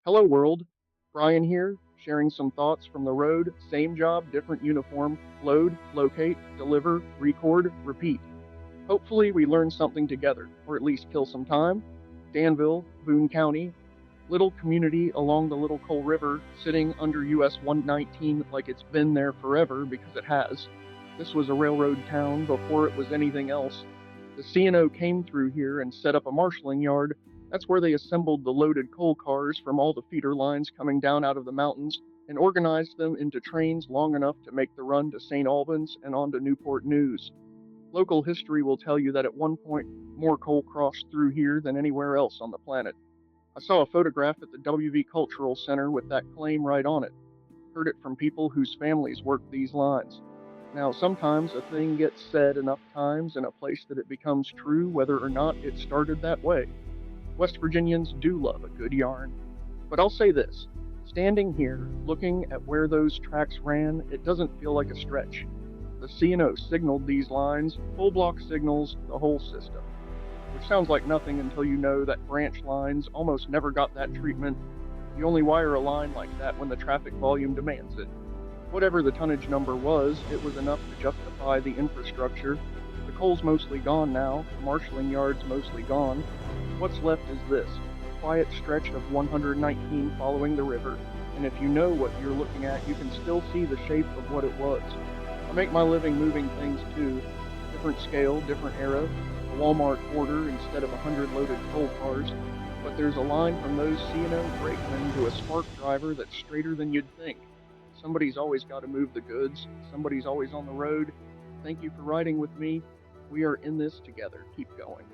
Hello, world. Brian here, sharing some thoughts from the road. Same job, different uniform. Load, locate, deliver, record, repeat. Hopefully, we learn something together, or at least kill some time. Danville, Boone County, little community along the Little Coal River, sitting under US 119 like it's been there forever because it has. This was a railroad town before it was anything else. The C&O came through here and set up a marshaling yard. That's where they assembled the loaded coal cars from all the feeder lines coming down out of the mountains and organized them into trains long enough to make the run to St. Albans and on to Newport News. Local history will tell you that at one point more coal crossed through here than anywhere else on the planet. I saw a photograph at the WV Cultural Center with that claim right on it. Heard it from people whose families worked these lines. Now, sometimes a thing gets said enough times in a place that it becomes true whether or not it started that way. West Virginians do love a good yarn. But I'll say this, standing here, looking at where those tracks ran, it doesn't feel like a stretch. The C&O signaled these lines, full block signals, the whole system. Which sounds like nothing until you know that branch lines almost never got that treatment. You only wire a line like that when the traffic volume demands it. Whatever the tonnage number was, it was enough to justify the infrastructure. The coal's mostly gone now, the marshaling yard's mostly gone. What's left is this, a quiet stretch of 119 following the river, and if you know what you're looking at, you can still see the shape of what it was. I make my living moving things too, different scale, different era, a Walmart order instead of 100 loaded coal cars, but there's a line from those C&O brakemen to a spark driver that's straighter than you'd think. Somebody's always got to move the goods, somebody's always on the road. Thank you for riding with me. We are in this together. Keep going.